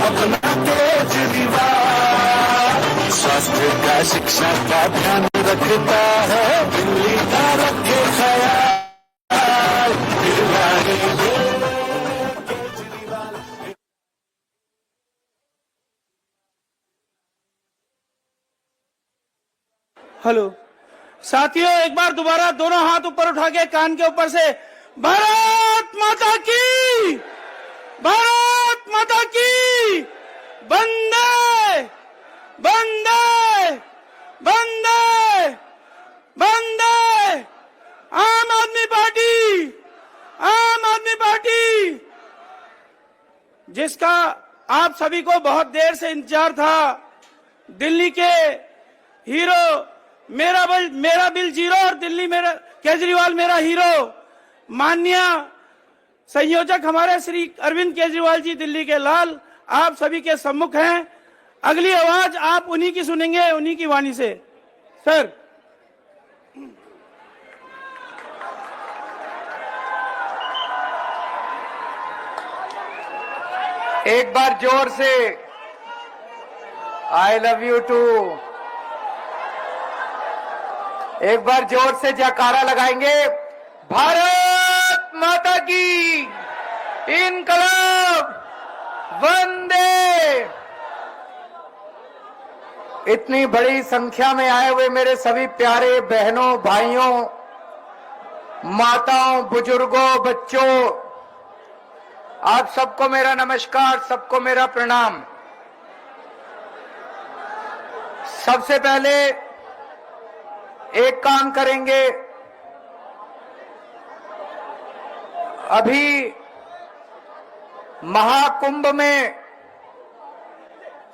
अपना केजरीवाल स्वास्थ्य का शिक्षा का ध्यान रखता है, दिल्ली का रखे ख्याल। हेलो साथियों, एक बार दोबारा दोनों हाथ ऊपर उठा के कान के ऊपर से भारत माता की, भारत माता की, वंदे वंदे वंदे वंदे। आम आदमी पार्टी, आम आदमी पार्टी जिसका आप सभी को बहुत देर से इंतजार था, दिल्ली के हीरो, मेरा बिल जीरो और दिल्ली मेरा, केजरीवाल मेरा हीरो, माननीय संयोजक हमारे श्री अरविंद केजरीवाल जी, दिल्ली के लाल, आप सभी के सम्मुख हैं। अगली आवाज आप उन्हीं की सुनेंगे, उन्हीं की वाणी से। सर, एक बार जोर से आई लव यू टू, एक बार जोर से जयकारा लगाएंगे। भारत माता की, इनकलाब, वंदे। इतनी बड़ी संख्या में आए हुए मेरे सभी प्यारे बहनों, भाइयों, माताओं, बुजुर्गों, बच्चों, आप सबको मेरा नमस्कार, सबको मेरा प्रणाम। सबसे पहले एक काम करेंगे, अभी महाकुंभ में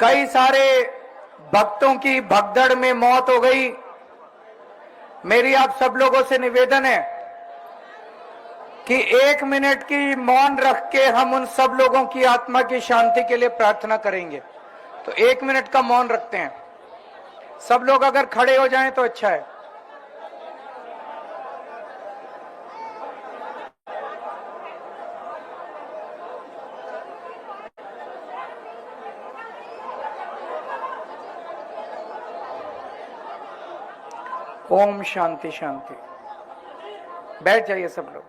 कई सारे भक्तों की भगदड़ में मौत हो गई। मेरी आप सब लोगों से निवेदन है कि 1 मिनट की मौन रख के हम उन सब लोगों की आत्मा की शांति के लिए प्रार्थना करेंगे। तो 1 मिनट का मौन रखते हैं। सब लोग अगर खड़े हो जाएं तो अच्छा है। ओम शांति शांति। बैठ जाइए सब लोग।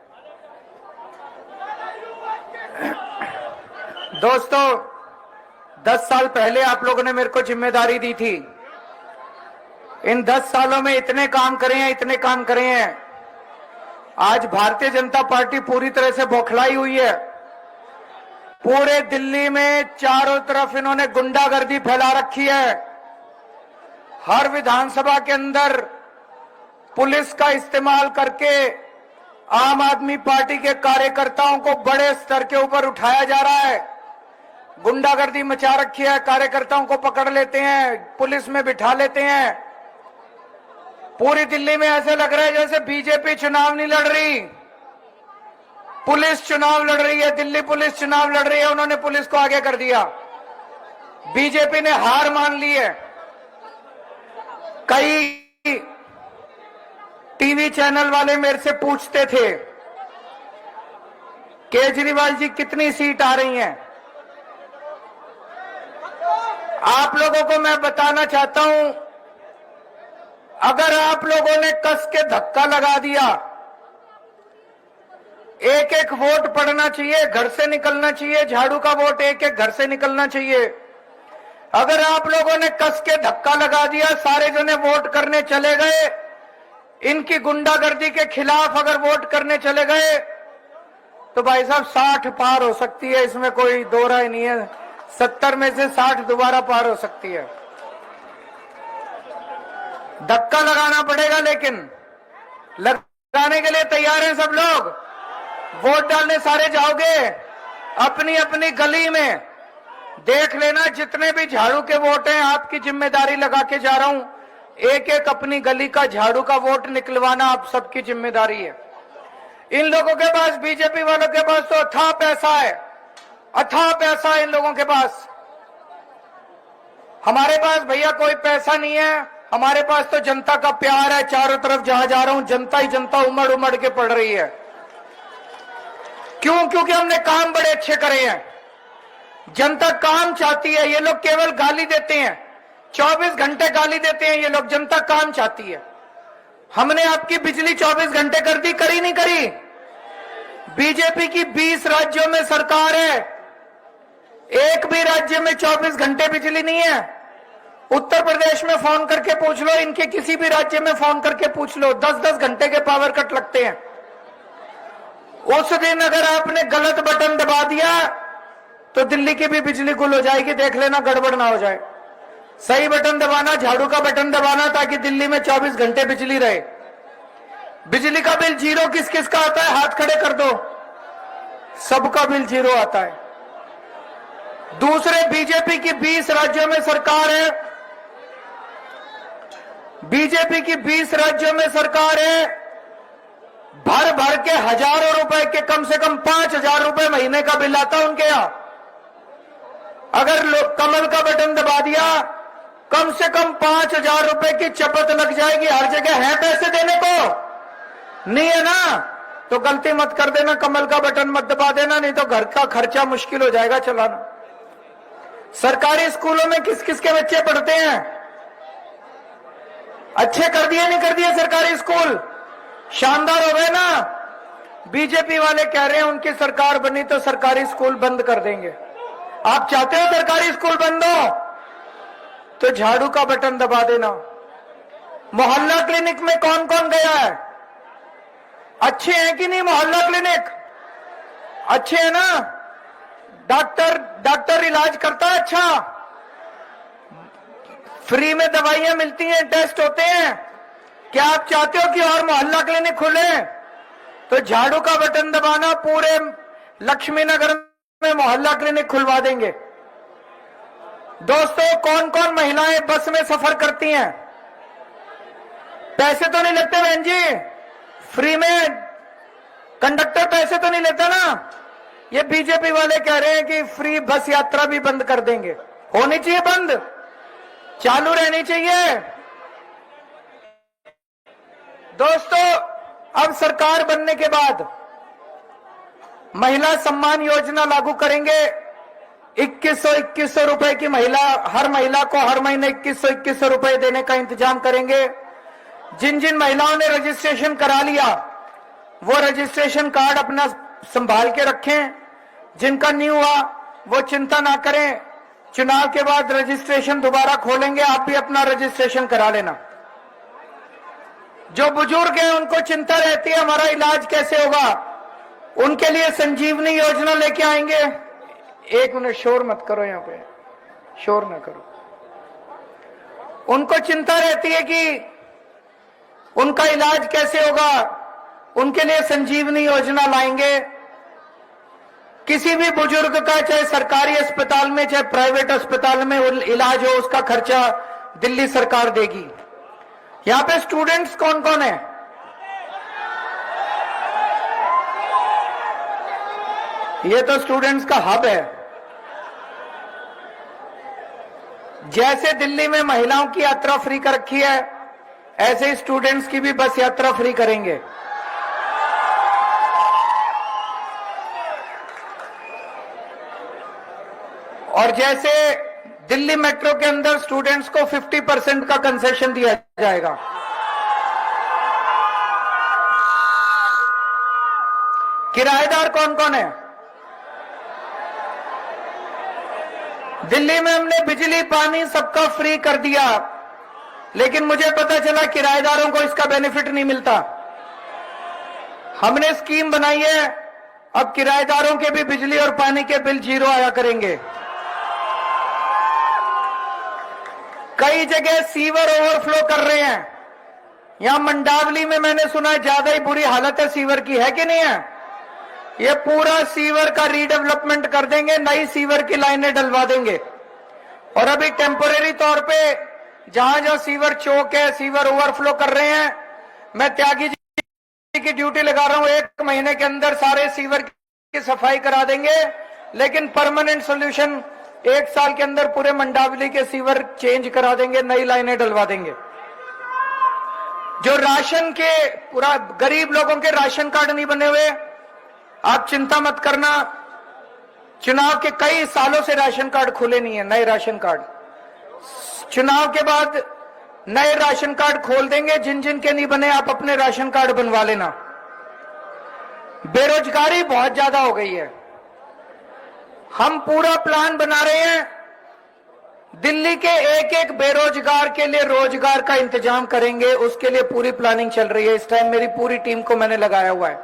दोस्तों, 10 साल पहले आप लोगों ने मेरे को जिम्मेदारी दी थी। इन 10 सालों में इतने काम करे हैं, इतने काम करे हैं। आज भारतीय जनता पार्टी पूरी तरह से बौखलाई हुई है। पूरे दिल्ली में चारों तरफ इन्होंने गुंडागर्दी फैला रखी है। हर विधानसभा के अंदर पुलिस का इस्तेमाल करके आम आदमी पार्टी के कार्यकर्ताओं को बड़े स्तर के ऊपर उठाया जा रहा है। गुंडागर्दी मचा रखी है। कार्यकर्ताओं को पकड़ लेते हैं, पुलिस में बिठा लेते हैं। पूरी दिल्ली में ऐसे लग रहा है जैसे बीजेपी चुनाव नहीं लड़ रही, पुलिस चुनाव लड़ रही है। दिल्ली पुलिस चुनाव लड़ रही है, उन्होंने पुलिस को आगे कर दिया। बीजेपी ने हार मान ली है। कई टीवी चैनल वाले मेरे से पूछते थे, केजरीवाल जी कितनी सीट आ रही हैं? आप लोगों को मैं बताना चाहता हूं, अगर आप लोगों ने कस के धक्का लगा दिया, एक एक वोट पड़ना चाहिए, घर से निकलना चाहिए, झाड़ू का वोट एक एक घर से निकलना चाहिए। अगर आप लोगों ने कस के धक्का लगा दिया, सारे जने वोट करने चले गए, इनकी गुंडागर्दी के खिलाफ अगर वोट करने चले गए, तो भाई साहब 60 पार हो सकती है, इसमें कोई दो राय नहीं है। 70 में से 60 दोबारा पार हो सकती है। धक्का लगाना पड़ेगा, लेकिन लगाने के लिए तैयार हैं सब लोग? वोट डालने सारे जाओगे? अपनी अपनी गली में देख लेना, जितने भी झाड़ू के वोट हैं, आपकी जिम्मेदारी लगा के जा रहा हूं, एक एक अपनी गली का झाड़ू का वोट निकलवाना आप सबकी जिम्मेदारी है। इन लोगों के पास, बीजेपी वालों के पास तो अथाह पैसा है, अथाह पैसा है इन लोगों के पास। हमारे पास भैया कोई पैसा नहीं है, हमारे पास तो जनता का प्यार है। चारों तरफ जहां जा रहा हूं, जनता ही जनता उमड़ उमड़ के पड़ रही है। क्यों? क्योंकि हमने काम बड़े अच्छे करे हैं। जनता काम चाहती है। ये लोग केवल गाली देते हैं, 24 घंटे गाली देते हैं ये लोग। जनता काम चाहती है। हमने आपकी बिजली 24 घंटे कर दी, करी नहीं करी? बीजेपी की 20 राज्यों में सरकार है, एक भी राज्य में 24 घंटे बिजली नहीं है। उत्तर प्रदेश में फोन करके पूछ लो, इनके किसी भी राज्य में फोन करके पूछ लो, 10-10 घंटे के पावर कट लगते हैं। उस दिन अगर आपने गलत बटन दबा दिया तो दिल्ली की भी बिजली गुल हो जाएगी, देख लेना, गड़बड़ ना हो जाए। सही बटन दबाना, झाड़ू का बटन दबाना, ताकि दिल्ली में 24 घंटे बिजली रहे। बिजली का बिल जीरो किस किस का आता है? हाथ खड़े कर दो। सबका बिल जीरो आता है। दूसरे, बीजेपी की 20 राज्यों में सरकार है, बीजेपी की 20 राज्यों में सरकार है। भर भर के हजारों रुपए के, कम से कम 5,000 रुपए महीने का बिल आता है उनके यहां। अगर कमल का बटन दबा दिया, कम से कम 5,000 रुपए की चपत लग जाएगी। हर जगह है पैसे देने को? नहीं है ना? तो गलती मत कर देना, कमल का बटन मत दबा देना, नहीं तो घर का खर्चा मुश्किल हो जाएगा चलाना। सरकारी स्कूलों में किस किस के बच्चे पढ़ते हैं? अच्छे कर दिए नहीं कर दिए सरकारी स्कूल? शानदार हो गए ना? बीजेपी वाले कह रहे हैं उनकी सरकार बनी तो सरकारी स्कूल बंद कर देंगे। आप चाहते हो सरकारी स्कूल बंद हो? तो झाड़ू का बटन दबा देना। मोहल्ला क्लिनिक में कौन कौन गया है? अच्छे हैं कि नहीं मोहल्ला क्लिनिक? अच्छे हैं ना? डॉक्टर इलाज करता है अच्छा? फ्री में दवाइयां मिलती हैं, टेस्ट होते हैं। क्या आप चाहते हो कि और मोहल्ला क्लिनिक खुले? तो झाड़ू का बटन दबाना, पूरे लक्ष्मी नगर में मोहल्ला क्लिनिक खुलवा देंगे। दोस्तों, कौन कौन महिलाएं बस में सफर करती हैं? पैसे तो नहीं लगते बहन जी? फ्री में कंडक्टर पैसे तो नहीं लेता ना? ये बीजेपी वाले कह रहे हैं कि फ्री बस यात्रा भी बंद कर देंगे। होनी चाहिए बंद, चालू रहनी चाहिए। दोस्तों, अब सरकार बनने के बाद महिला सम्मान योजना लागू करेंगे। 2100 रुपए की हर महिला को हर महीने 2100 रुपए देने का इंतजाम करेंगे। जिन जिन महिलाओं ने रजिस्ट्रेशन करा लिया वो रजिस्ट्रेशन कार्ड अपना संभाल के रखें। जिनका नहीं हुआ वो चिंता ना करें, चुनाव के बाद रजिस्ट्रेशन दोबारा खोलेंगे, आप भी अपना रजिस्ट्रेशन करा लेना। जो बुजुर्ग हैं उनको चिंता रहती है हमारा इलाज कैसे होगा, उनके लिए संजीवनी योजना लेके आएंगे। एक मिनट, शोर मत करो, यहां पे शोर ना करो। उनको चिंता रहती है कि उनका इलाज कैसे होगा, उनके लिए संजीवनी योजना लाएंगे। किसी भी बुजुर्ग का चाहे सरकारी अस्पताल में चाहे प्राइवेट अस्पताल में इलाज हो, उसका खर्चा दिल्ली सरकार देगी। यहां पे स्टूडेंट्स कौन कौन है? ये तो स्टूडेंट्स का हब है। जैसे दिल्ली में महिलाओं की यात्रा फ्री कर रखी है, ऐसे ही स्टूडेंट्स की भी बस यात्रा फ्री करेंगे। और जैसे दिल्ली मेट्रो के अंदर स्टूडेंट्स को 50% का कंसेशन दिया जाएगा। किराएदार कौन कौन है? दिल्ली में हमने बिजली पानी सबका फ्री कर दिया, लेकिन मुझे पता चला किराएदारों को इसका बेनिफिट नहीं मिलता। हमने स्कीम बनाई है, अब किराएदारों के भी बिजली और पानी के बिल जीरो आया करेंगे। कई जगह सीवर ओवरफ्लो कर रहे हैं। यहां मंडावली में मैंने सुना है ज्यादा ही बुरी हालत है सीवर की, है कि नहीं है? ये पूरा सीवर का रीडेवलपमेंट कर देंगे, नई सीवर की लाइनें डलवा देंगे। और अभी टेम्पोरेरी तौर पे जहां जहां सीवर चौक है, सीवर ओवरफ्लो कर रहे हैं, मैं त्यागी जी की ड्यूटी लगा रहा हूं। 1 महीने के अंदर सारे सीवर की सफाई करा देंगे, लेकिन परमानेंट सोल्यूशन 1 साल के अंदर पूरे मंडावली के सीवर चेंज करा देंगे, नई लाइनें डलवा देंगे। जो राशन के पूरा गरीब लोगों के राशन कार्ड नहीं बने हुए, आप चिंता मत करना, चुनाव के कई सालों से राशन कार्ड खुले नहीं है, नए राशन कार्ड। चुनाव के बाद नए राशन कार्ड खोल देंगे, जिन जिन के नहीं बने आप अपने राशन कार्ड बनवा लेना। बेरोजगारी बहुत ज्यादा हो गई है, हम पूरा प्लान बना रहे हैं, दिल्ली के एक एक बेरोजगार के लिए रोजगार का इंतजाम करेंगे, उसके लिए पूरी प्लानिंग चल रही है। इस टाइम मेरी पूरी टीम को मैंने लगाया हुआ है।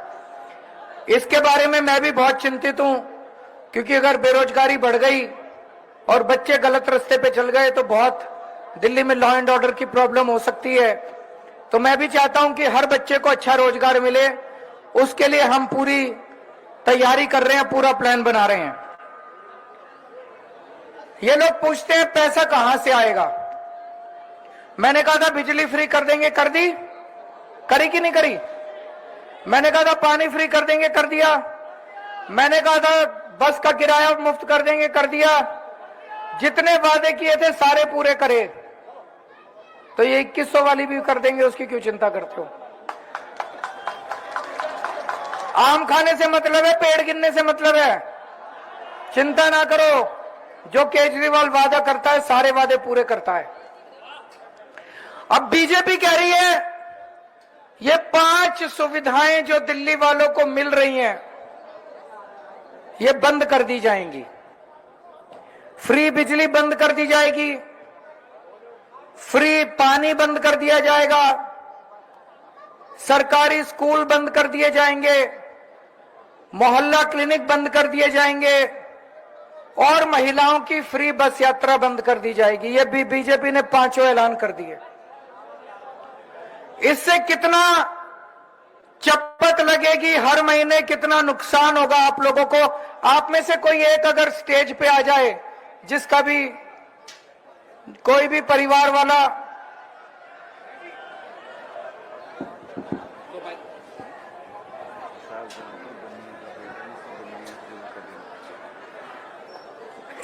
इसके बारे में मैं भी बहुत चिंतित हूं, क्योंकि अगर बेरोजगारी बढ़ गई और बच्चे गलत रास्ते पे चल गए तो बहुत दिल्ली में लॉ एंड ऑर्डर की प्रॉब्लम हो सकती है। तो मैं भी चाहता हूं कि हर बच्चे को अच्छा रोजगार मिले, उसके लिए हम पूरी तैयारी कर रहे हैं, पूरा प्लान बना रहे हैं। ये लोग पूछते हैं पैसा कहां से आएगा। मैंने कहा था बिजली फ्री कर देंगे, कर दी, करी कि नहीं करी? मैंने कहा था पानी फ्री कर देंगे, कर दिया। मैंने कहा था बस का किराया मुफ्त कर देंगे, कर दिया। जितने वादे किए थे सारे पूरे करे। तो ये 2100 वाली भी कर देंगे, उसकी क्यों चिंता करते हो? आम खाने से मतलब है, पेड़ गिनने से मतलब है। चिंता ना करो, जो केजरीवाल वादा करता है सारे वादे पूरे करता है। अब बीजेपी कह रही है ये 5 सुविधाएं जो दिल्ली वालों को मिल रही हैं ये बंद कर दी जाएंगी। फ्री बिजली बंद कर दी जाएगी, फ्री पानी बंद कर दिया जाएगा, सरकारी स्कूल बंद कर दिए जाएंगे, मोहल्ला क्लिनिक बंद कर दिए जाएंगे और महिलाओं की फ्री बस यात्रा बंद कर दी जाएगी। ये भी बीजेपी ने 5 ऐलान कर दिए। इससे कितना चप्पट लगेगी, हर महीने कितना नुकसान होगा आप लोगों को। आप में से कोई एक अगर स्टेज पे आ जाए, जिसका भी कोई भी परिवार वाला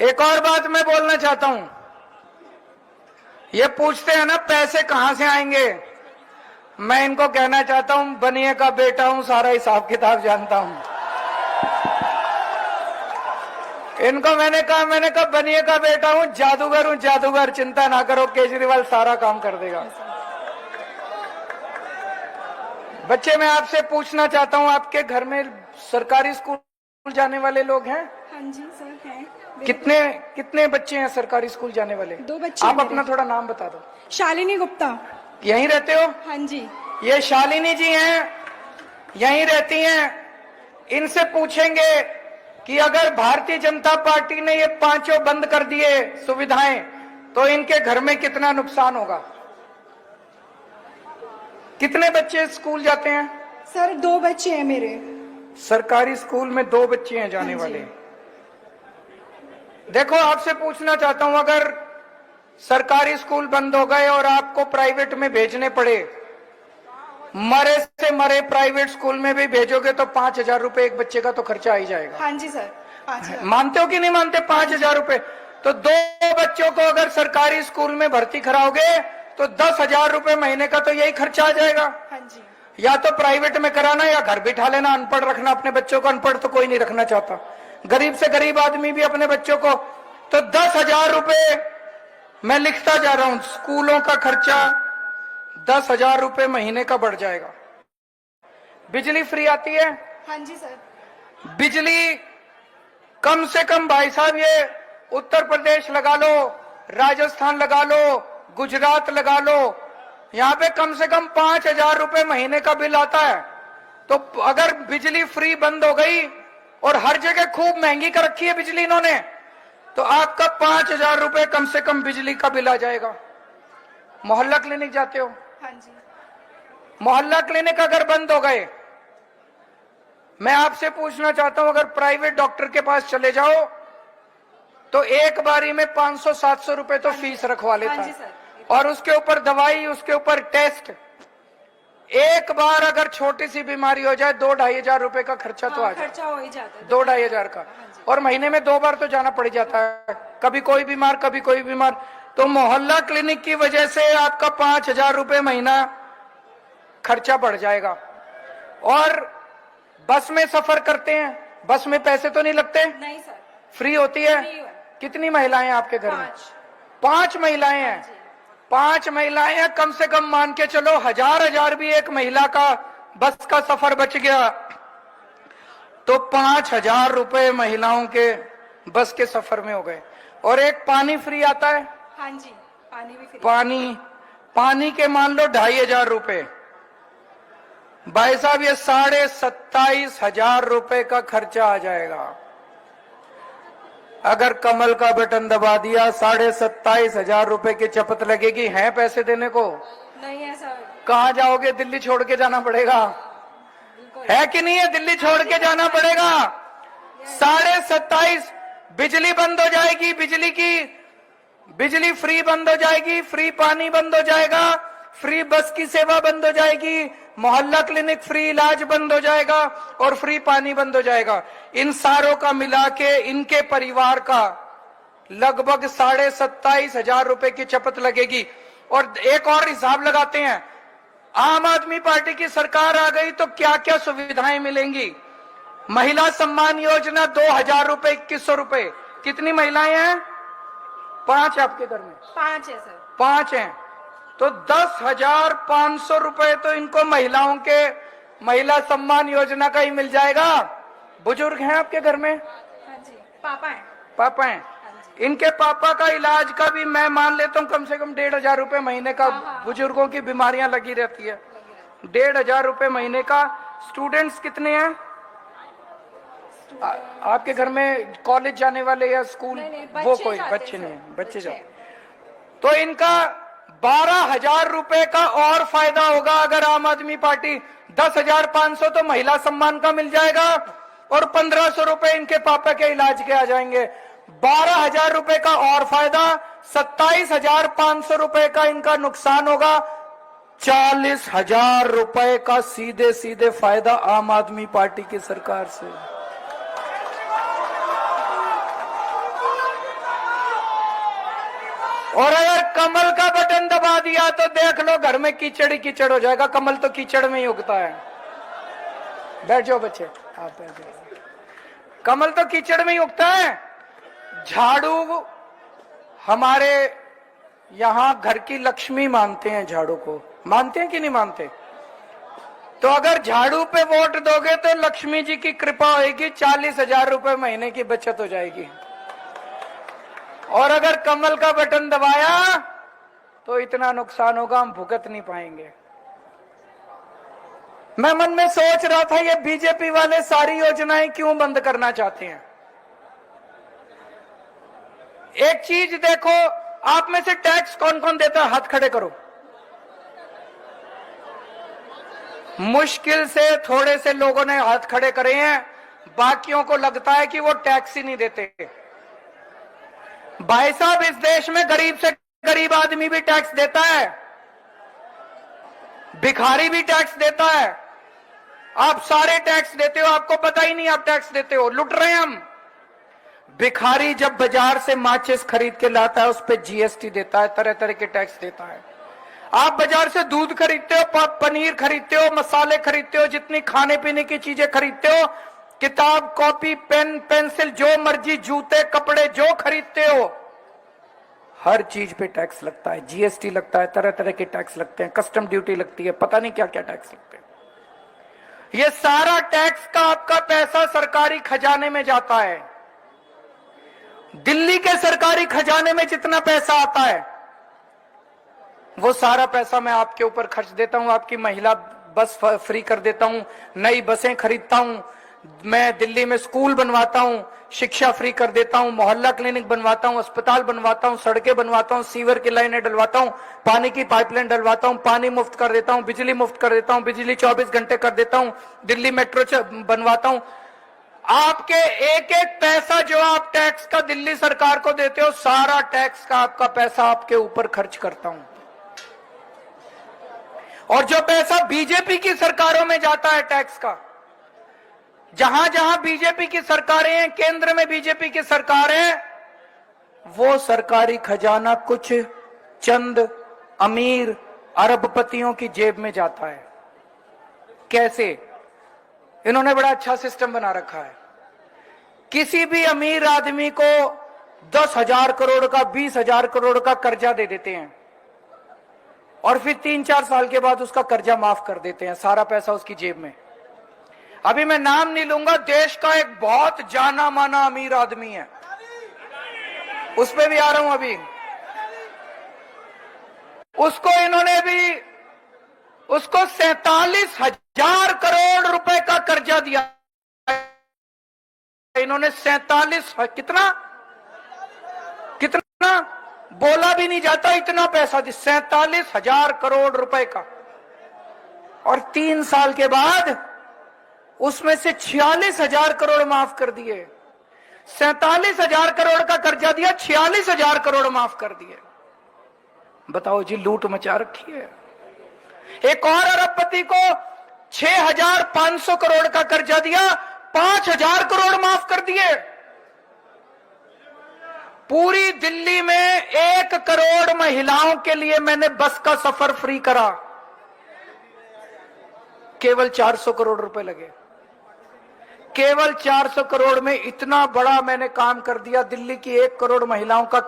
एक और बात मैं बोलना चाहता हूं, ये पूछते हैं ना पैसे कहां से आएंगे। मैं इनको कहना चाहता हूं बनिए का बेटा हूं, सारा हिसाब किताब जानता हूं। इनको मैंने कहा बनिए का बेटा हूं, जादूगर हूं, जादूगर, चिंता ना करो, केजरीवाल सारा काम कर देगा। बच्चे मैं आपसे पूछना चाहता हूं, आपके घर में सरकारी स्कूल जाने वाले लोग हैं? हाँ जी सर हैं। कितने बच्चे हैं सरकारी स्कूल जाने वाले? 2 बच्चे। आप अपना थोड़ा नाम बता दो। शालिनी गुप्ता। यहीं रहते हो? हाँ जी। ये शालिनी जी हैं, यहीं रहती हैं। इनसे पूछेंगे कि अगर भारतीय जनता पार्टी ने ये 5 बंद कर दिए सुविधाएं तो इनके घर में कितना नुकसान होगा। कितने बच्चे स्कूल जाते हैं? सर 2 बच्चे हैं मेरे। सरकारी स्कूल में 2 बच्चे हैं जाने वाले। देखो आपसे पूछना चाहता हूं, अगर सरकारी स्कूल बंद हो गए और आपको प्राइवेट में भेजने पड़े, मरे से मरे प्राइवेट स्कूल में भी भेजोगे तो 5000 रुपए एक बच्चे का तो खर्चा आ ही जाएगा। हाँ जी सर, 5000। मानते हो कि नहीं मानते? 5000 रुपए। तो 2 बच्चों को अगर सरकारी स्कूल में भर्ती कराओगे तो 10,000 रुपए महीने का तो यही खर्चा आ जाएगा। हाँ जी। या तो प्राइवेट में कराना या घर बिठा लेना, अनपढ़ रखना अपने बच्चों को। अनपढ़ तो कोई नहीं रखना चाहता, गरीब से गरीब आदमी भी अपने बच्चों को। तो 10,000 रुपए मैं लिखता जा रहा हूं, स्कूलों का खर्चा 10,000 रुपए महीने का बढ़ जाएगा। बिजली फ्री आती है? हाँ जी सर। बिजली कम से कम भाई साहब, ये उत्तर प्रदेश लगा लो, राजस्थान लगा लो, गुजरात लगा लो, यहाँ पे कम से कम 5,000 रुपए महीने का बिल आता है। तो अगर बिजली फ्री बंद हो गई और हर जगह खूब महंगी कर रखी है बिजली इन्होंने, तो आपका 5,000 रुपए कम से कम बिजली का बिल आ जाएगा। मोहल्ला क्लिनिक जाते हो? हाँ जी। मोहल्ला क्लिनिक अगर बंद हो गए, मैं आपसे पूछना चाहता हूं, अगर प्राइवेट डॉक्टर के पास चले जाओ तो एक बारी में 500-700 रुपए तो फीस रखवा लेता है, और उसके ऊपर दवाई, उसके ऊपर टेस्ट। एक बार अगर छोटी सी बीमारी हो जाए 2-2,500 रुपए का खर्चा तो आ जाए, खर्चा हो ही जाता है 2-2,500 का। और महीने में 2 बार तो जाना पड़ जाता है, कभी कोई बीमार कभी कोई बीमार। तो मोहल्ला क्लिनिक की वजह से आपका 5,000 रुपए महीना खर्चा बढ़ जाएगा। और बस में सफर करते हैं, बस में पैसे तो नहीं लगते, नहीं सर। फ्री होती है? फ्री है। कितनी महिलाएं हैं आपके घर में? 5। 5 महिलाएं हैं। 5 महिलाएं हैं, कम से कम मान के चलो 1000 भी एक महिला का बस का सफर बच गया तो 5000 रुपए महिलाओं के बस के सफर में हो गए। और एक पानी फ्री आता है। हाँ जी, पानी भी फ्री। पानी के मान लो 2500 रुपए। भाई साहब ये 27,500 रुपए का खर्चा आ जाएगा। अगर कमल का बटन दबा दिया 27,500 रुपए की चपत लगेगी। हैं पैसे देने को? नहीं है सर। कहां जाओगे? दिल्ली छोड़ के जाना पड़ेगा, है कि नहीं है? दिल्ली छोड़ के जाना पड़ेगा। 27,500 बिजली बंद हो जाएगी, बिजली फ्री बंद हो जाएगी, फ्री पानी बंद हो जाएगा, फ्री बस की सेवा बंद हो जाएगी, मोहल्ला क्लिनिक फ्री इलाज बंद हो जाएगा और फ्री पानी बंद हो जाएगा। इन सारों का मिला के इनके परिवार का लगभग 27,500 रुपए की चपत लगेगी। और एक और हिसाब लगाते हैं, आम आदमी पार्टी की सरकार आ गई तो क्या क्या सुविधाएं मिलेंगी। महिला सम्मान योजना 2000 रुपए, 2100 रुपए। कितनी महिलाएं हैं? 5 आपके घर में? 5 है सर। 5 हैं तो 10,500 रुपए तो इनको महिलाओं के महिला सम्मान योजना का ही मिल जाएगा। बुजुर्ग हैं आपके घर में? हाँ जी, पापा है। पापा हैं? इनके पापा का इलाज का भी मैं मान लेता हूँ कम से कम 1500 रुपए महीने का। बुजुर्गों की बीमारियां लगी रहती है। 1500 रुपए महीने का। स्टूडेंट्स कितने हैं आपके घर में? कॉलेज जाने वाले या स्कूल? वो कोई बच्चे नहीं, बच्चे जाते। तो इनका 12,000 रुपए का और फायदा होगा अगर आम आदमी पार्टी 10,500 तो महिला सम्मान का मिल जाएगा और 1500 रुपए इनके पापा के इलाज के आ जाएंगे। 12,000 रुपए का और फायदा, 27,500 रुपए का इनका नुकसान होगा। 40,000 रुपए का सीधे सीधे फायदा आम आदमी पार्टी की सरकार से। और अगर कमल का बटन दबा दिया तो देख लो घर में कीचड़ ही कीचड़ हो जाएगा। कमल तो कीचड़ में ही उगता है। बैठ जाओ बच्चे, आप बैठ जाओ। कमल तो कीचड़ में ही उगता है। झाड़ू हमारे यहां घर की लक्ष्मी मानते हैं। झाड़ू को मानते हैं कि नहीं मानते? तो अगर झाड़ू पे वोट दोगे तो लक्ष्मी जी की कृपा होगी, 40,000 रुपए महीने की बचत हो जाएगी। और अगर कमल का बटन दबाया तो इतना नुकसान होगा हम भुगत नहीं पाएंगे। मैं मन में सोच रहा था ये बीजेपी वाले सारी योजनाएं क्यों बंद करना चाहते हैं। एक चीज देखो, आप में से टैक्स कौन कौन देता है? हाथ खड़े करो। मुश्किल से थोड़े से लोगों ने हाथ खड़े करे हैं, बाकियों को लगता है कि वो टैक्स ही नहीं देते। भाई साहब, इस देश में गरीब से गरीब आदमी भी टैक्स देता है, भिखारी भी टैक्स देता है। आप सारे टैक्स देते हो, आपको पता ही नहीं आप टैक्स देते हो। लुट रहे हैं हम। भिखारी जब बाजार से माचिस खरीद के लाता है उस पर जीएसटी देता है, तरह तरह के टैक्स देता है। आप बाजार से दूध खरीदते हो, पनीर खरीदते हो, मसाले खरीदते हो, जितनी खाने पीने की चीजें खरीदते हो, किताब कॉपी पेन पेंसिल जो मर्जी, जूते कपड़े जो खरीदते हो, हर चीज पे टैक्स लगता है। जीएसटी लगता है, तरह तरह के टैक्स लगते हैं, कस्टम ड्यूटी लगती है, पता नहीं क्या क्या टैक्स लगते हैं। ये सारा टैक्स का आपका पैसा सरकारी खजाने में जाता है। दिल्ली के सरकारी खजाने में जितना पैसा आता है वो सारा पैसा मैं आपके ऊपर खर्च देता हूं। आपकी महिला बस फ्री कर देता हूं, नई बसें खरीदता हूं, मैं दिल्ली में स्कूल बनवाता हूं, शिक्षा फ्री कर देता हूं, मोहल्ला क्लिनिक बनवाता हूं, अस्पताल बनवाता हूं, सड़कें बनवाता हूं, सीवर की लाइनें डलवाता हूं, पानी की पाइपलाइन डलवाता हूं, पानी मुफ्त कर देता हूं, बिजली मुफ्त कर देता हूं, बिजली 24 घंटे कर देता हूं, दिल्ली मेट्रो बनवाता हूं। आपके एक एक पैसा जो आप टैक्स का दिल्ली सरकार को देते हो, सारा टैक्स का आपका पैसा आपके ऊपर खर्च करता हूं। और जो पैसा बीजेपी की सरकारों में जाता है टैक्स का, जहां जहां बीजेपी की सरकारें हैं, केंद्र में बीजेपी की सरकार है, वो सरकारी खजाना कुछ चंद अमीर अरबपतियों की जेब में जाता है। कैसे? इन्होंने बड़ा अच्छा सिस्टम बना रखा है। किसी भी अमीर आदमी को 10,000 करोड़ का 20,000 करोड़ का कर्जा दे देते हैं और फिर 3-4 साल के बाद उसका कर्जा माफ कर देते हैं, सारा पैसा उसकी जेब में। अभी मैं नाम नहीं लूंगा, देश का एक बहुत जाना माना अमीर आदमी है, उस पे भी आ रहा हूं अभी। उसको इन्होंने भी उसको 47,000 करोड़ रुपए का कर्जा दिया। इन्होंने 47 कितना बोला भी नहीं जाता, इतना पैसा दिया, 47,000 करोड़ रुपए का। और 3 साल के बाद उसमें से 46,000 करोड़ माफ कर दिए। 47,000 करोड़ का कर्जा दिया, 46,000 करोड़ माफ कर दिए। बताओ जी, लूट मचा रखी है। एक और अरबपति को 6,500 करोड़ का कर्जा दिया, 5,000 करोड़ माफ कर दिए। पूरी दिल्ली में 1 करोड़ महिलाओं के लिए मैंने बस का सफर फ्री करा, केवल 400 करोड़ रुपए लगे। केवल 400 करोड़ में इतना बड़ा मैंने काम कर दिया। दिल्ली की 1 करोड़ महिलाओं का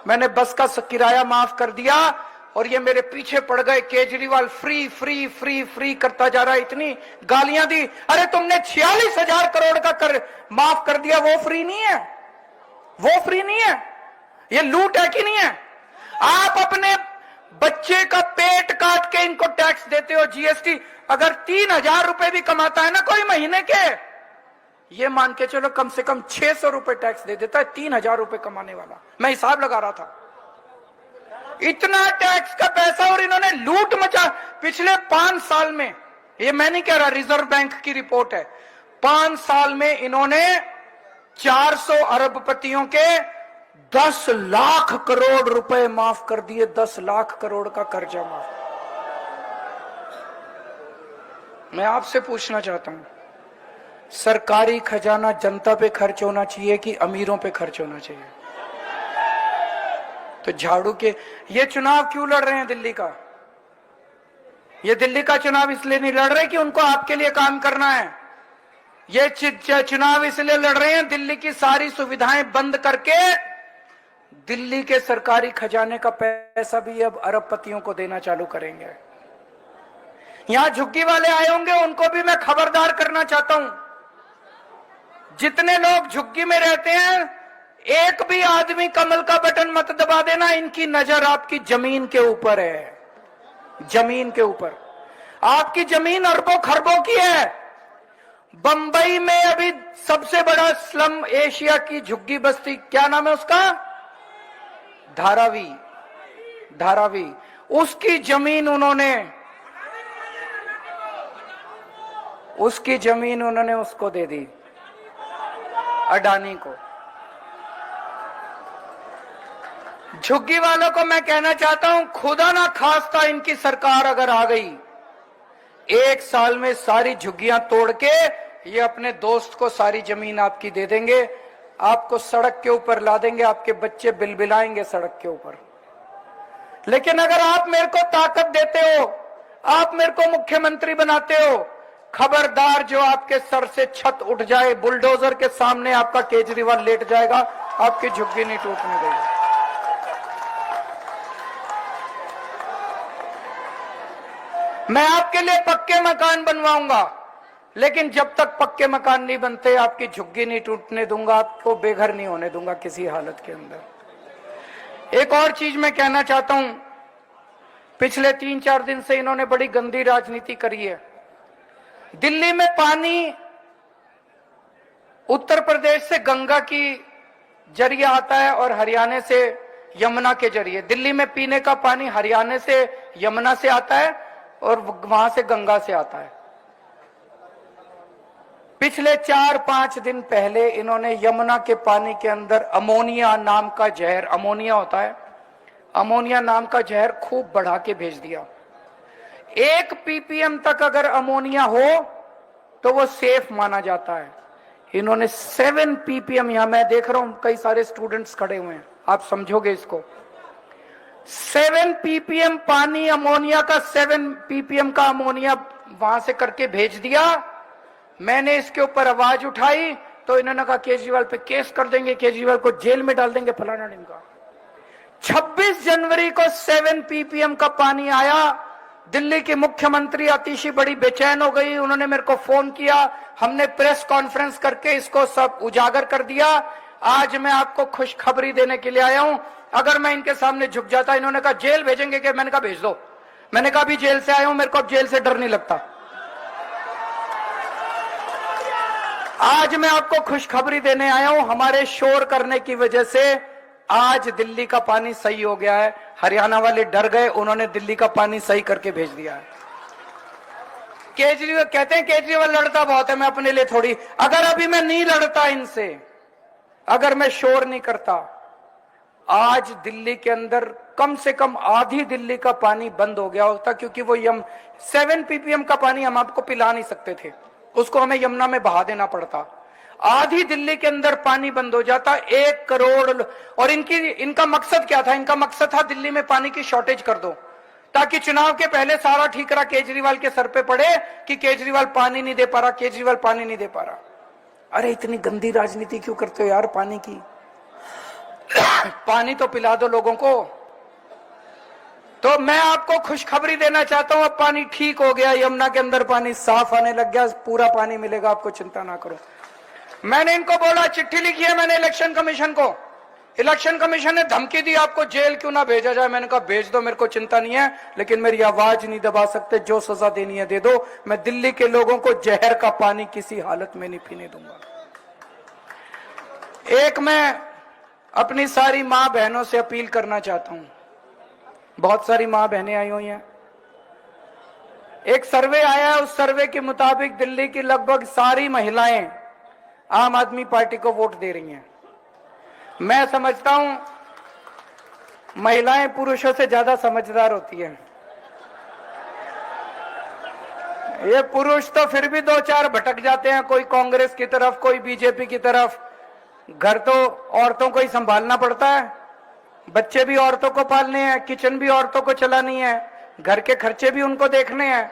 मैंने बस का किराया माफ कर दिया। और ये मेरे पीछे पड़ गए, Kejriwal free free free free करता जा रहा है, इतनी गालियां दी। अरे तुमने 46,000 करोड़ का माफ कर दिया, वो फ्री नहीं है, वो फ्री नहीं है, ये लूट है कि नहीं है? आप अपने बच्चे का पेट काट के इनको टैक्स देते हो, जीएसटी। अगर 3,000 रुपए भी कमाता है ना कोई महीने के, ये मान के चलो कम से कम 600 रुपए टैक्स दे देता है 3,000 रुपए कमाने वाला। मैं हिसाब लगा रहा था, इतना टैक्स का पैसा। और इन्होंने लूट मचा पिछले 5 साल में, ये मैं नहीं कह रहा, रिजर्व बैंक की रिपोर्ट है। 5 साल में इन्होंने 400 अरबपतियों के 10 लाख करोड़ रुपए माफ कर दिए। 10 लाख करोड़ का कर्जा माफ। मैं आपसे पूछना चाहता हूं, सरकारी खजाना जनता पे खर्च होना चाहिए कि अमीरों पे खर्च होना चाहिए? तो झाड़ू के ये चुनाव क्यों लड़ रहे हैं दिल्ली का? ये दिल्ली का चुनाव इसलिए नहीं लड़ रहे कि उनको आपके लिए काम करना है। ये चुनाव इसलिए लड़ रहे हैं, दिल्ली की सारी सुविधाएं बंद करके दिल्ली के सरकारी खजाने का पैसा भी अब अरबपतियों को देना चालू करेंगे। यहां झुग्गी वाले आए होंगे, उनको भी मैं खबरदार करना चाहता हूं। जितने लोग झुग्गी में रहते हैं, एक भी आदमी कमल का बटन मत दबा देना। इनकी नजर आपकी जमीन के ऊपर है, जमीन के ऊपर। आपकी जमीन अरबों खरबों की है। बंबई में अभी सबसे बड़ा स्लम एशिया की झुग्गी बस्ती, क्या नाम है उसका? धारावी। धारावी, उसकी जमीन उन्होंने उसको दे दी, अडानी को। झुग्गी वालों को मैं कहना चाहता हूं, खुदा ना खास्ता इनकी सरकार अगर आ गई, 1 साल में सारी झुग्गियां तोड़ के ये अपने दोस्त को सारी जमीन आपकी दे देंगे, आपको सड़क के ऊपर ला देंगे, आपके बच्चे बिलबिलाएंगे सड़क के ऊपर। लेकिन अगर आप मेरे को ताकत देते हो, आप मेरे को मुख्यमंत्री बनाते हो, खबरदार जो आपके सर से छत उठ जाए, बुलडोजर के सामने आपका केजरीवाल लेट जाएगा, आपकी झुग्गी नहीं टूटने देगा। मैं आपके लिए पक्के मकान बनवाऊंगा, लेकिन जब तक पक्के मकान नहीं बनते आपकी झुग्गी नहीं टूटने दूंगा, आपको बेघर नहीं होने दूंगा किसी हालत के अंदर। एक और चीज मैं कहना चाहता हूं, पिछले 3-4 दिन से इन्होंने बड़ी गंदी राजनीति करी है। दिल्ली में पानी उत्तर प्रदेश से गंगा की जरिए आता है और हरियाणा से यमुना के जरिए। दिल्ली में पीने का पानी हरियाणा से यमुना से आता है और वहां से गंगा से आता है। पिछले 4-5 दिन पहले इन्होंने यमुना के पानी के अंदर अमोनिया नाम का जहर, अमोनिया होता है, अमोनिया नाम का जहर खूब बढ़ा के भेज दिया। 1 ppm तक अगर अमोनिया हो तो वो सेफ माना जाता है। इन्होंने 7 ppm, यहां मैं देख रहा हूं कई सारे स्टूडेंट्स खड़े हुए हैं, आप समझोगे इसको। 7 ppm पानी अमोनिया का, 7 ppm का अमोनिया वहां से करके भेज दिया। मैंने इसके ऊपर आवाज उठाई तो इन्होंने कहा केजरीवाल पे केस कर देंगे, केजरीवाल को जेल में डाल देंगे, फलाना ढिमका। 26 जनवरी को 7 ppm का पानी आया। दिल्ली की मुख्यमंत्री अतिशी बड़ी बेचैन हो गई, उन्होंने मेरे को फोन किया, हमने प्रेस कॉन्फ्रेंस करके इसको सब उजागर कर दिया। आज मैं आपको खुशखबरी देने के लिए आया हूं। अगर मैं इनके सामने झुक जाता, इन्होंने कहा जेल भेजेंगे कि, मैंने कहा भेज दो। मैंने कहा अभी जेल से आया हूं, मेरे को अब जेल से डर नहीं लगता। आज मैं आपको खुशखबरी देने आया हूं, हमारे शोर करने की वजह से आज दिल्ली का पानी सही हो गया है। हरियाणा वाले डर गए, उन्होंने दिल्ली का पानी सही करके भेज दिया है। केजरीवाल कहते हैं केजरीवाल लड़ता बहुत है, मैं अपने लिए थोड़ी, अगर अभी मैं नहीं लड़ता इनसे, अगर मैं शोर नहीं करता, आज दिल्ली के अंदर कम से कम आधी दिल्ली का पानी बंद हो गया होता, क्योंकि वो 7 ppm का पानी हम आपको पिला नहीं सकते थे, उसको हमें यमुना में बहा देना पड़ता। आधी दिल्ली के अंदर पानी बंद हो जाता, 1 करोड़। और इनका मकसद क्या था? इनका मकसद था दिल्ली में पानी की शॉर्टेज कर दो, ताकि चुनाव के पहले सारा ठीकरा केजरीवाल के सर पे पड़े कि केजरीवाल पानी नहीं दे पा रहा, केजरीवाल पानी नहीं दे पा रहा। अरे इतनी गंदी राजनीति क्यों करते हो यार पानी की? पानी तो पिला दो लोगों को। तो मैं आपको खुशखबरी देना चाहता हूं, अब पानी ठीक हो गया, यमुना के अंदर पानी साफ आने लग गया, पूरा पानी मिलेगा आपको, चिंता ना करो। मैंने इनको बोला, चिट्ठी लिखी है मैंने इलेक्शन कमीशन को, इलेक्शन कमीशन ने धमकी दी आपको जेल क्यों ना भेजा जाए। मैंने कहा भेज दो, मेरे को चिंता नहीं है, लेकिन मेरी आवाज नहीं दबा सकते, जो सजा देनी है दे दो। मैं दिल्ली के लोगों को जहर का पानी किसी हालत में नहीं पीने दूंगा। एक मैं अपनी सारी मां बहनों से अपील करना चाहता हूं, बहुत सारी मां बहनें आई हुई हैं। एक सर्वे आया है, उस सर्वे के मुताबिक दिल्ली की लगभग सारी महिलाएं आम आदमी पार्टी को वोट दे रही हैं। मैं समझता हूं महिलाएं पुरुषों से ज्यादा समझदार होती हैं। ये पुरुष तो फिर भी 2-4 भटक जाते हैं, कोई कांग्रेस की तरफ, कोई बीजेपी की तरफ। घर तो औरतों को ही संभालना पड़ता है, बच्चे भी औरतों को पालने हैं, किचन भी औरतों को चलानी है, घर के खर्चे भी उनको देखने हैं।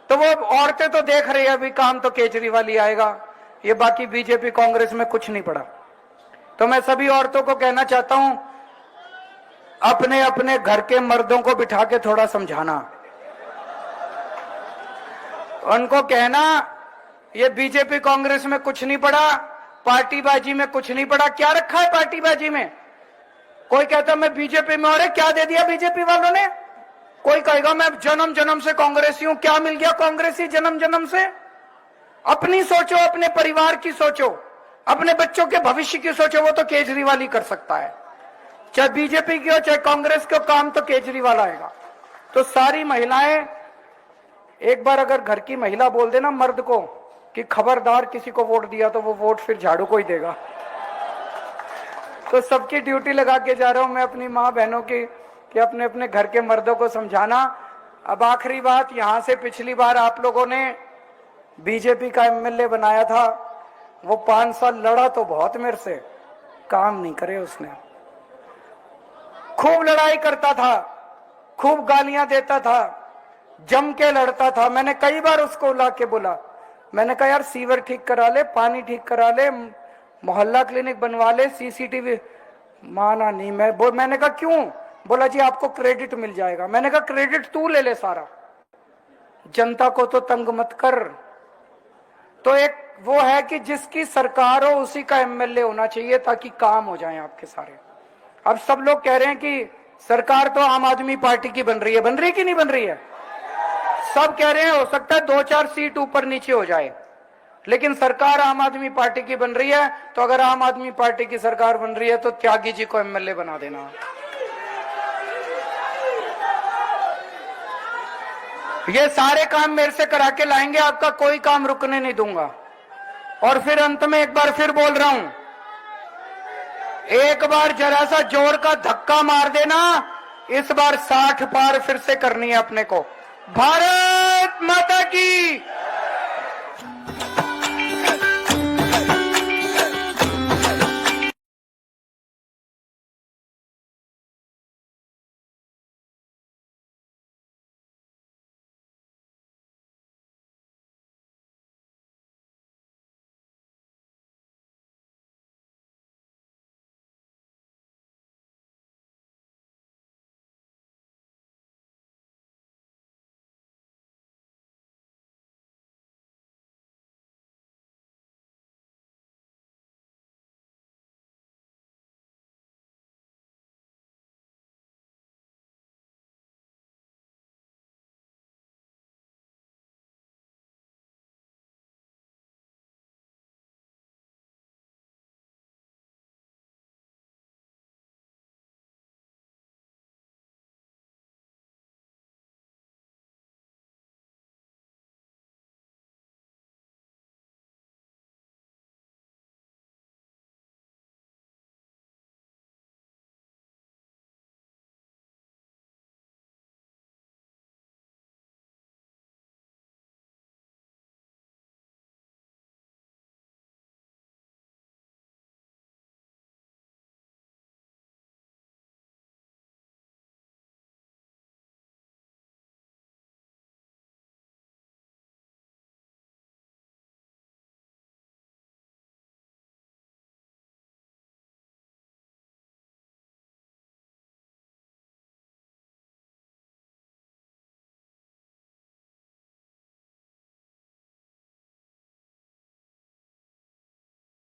तो वो औरतें तो देख रही है, अभी काम तो केजरीवाल ही आएगा, ये बाकी बीजेपी कांग्रेस में कुछ नहीं पड़ा। तो मैं सभी औरतों को कहना चाहता हूं, अपने अपने घर के मर्दों को बिठा के थोड़ा समझाना, उनको कहना ये बीजेपी कांग्रेस में कुछ नहीं पड़ा, पार्टीबाजी में कुछ नहीं पड़ा। क्या रखा है पार्टीबाजी में? कोई कहता मैं बीजेपी में, और क्या दे दिया बीजेपी वालों ने? कोई कहेगा मैं जन्म जन्म से कांग्रेसी हूं, क्या मिल गया कांग्रेसी जन्म जन्म से? अपनी सोचो, अपने परिवार की सोचो, अपने बच्चों के भविष्य की सोचो, वो तो केजरीवाल ही कर सकता है। चाहे बीजेपी की हो चाहे कांग्रेस के, काम तो केजरीवाल आएगा। तो सारी महिलाएं, एक बार अगर घर की महिला बोल देना मर्द को कि खबरदार किसी को वोट दिया, तो वो वोट फिर झाड़ू को ही देगा। तो सबकी ड्यूटी लगा के जा रहा हूं मैं अपनी माँ बहनों की, कि अपने अपने घर के मर्दों को समझाना। अब आखिरी बात, यहां से पिछली बार आप लोगों ने बीजेपी का एमएलए बनाया था, वो 5 साल लड़ा तो बहुत मेरे से, काम नहीं करे उसने। खूब लड़ाई करता था, खूब गालियां देता था, जम के लड़ता था। मैंने कई बार उसको ला के बोला, मैंने कहा यार सीवर ठीक करा ले, पानी ठीक करा ले, मोहल्ला क्लिनिक बनवा ले, सीसीटीवी। माना नहीं। मैंने कहा क्यों? बोला जी आपको क्रेडिट मिल जाएगा। मैंने कहा क्रेडिट तू ले ले सारा, जनता को तो तंग मत कर। तो एक वो है कि जिसकी सरकार हो उसी का एमएलए होना चाहिए, ताकि काम हो जाए आपके सारे। अब सब लोग कह रहे हैं कि सरकार तो आम आदमी पार्टी की बन रही है कि नहीं बन रही है? सब कह रहे हैं हो सकता है 2-4 सीट ऊपर नीचे हो जाए, लेकिन सरकार आम आदमी पार्टी की बन रही है। तो अगर आम आदमी पार्टी की सरकार बन रही है तो त्यागी जी को एमएलए बना देना। ये सारे काम मेरे से करा के लाएंगे, आपका कोई काम रुकने नहीं दूंगा। और फिर अंत में एक बार फिर बोल रहा हूं, एक बार जरा सा जोर का धक्का मार देना, इस बार 60 पार फिर से करनी है अपने को। भारत माता की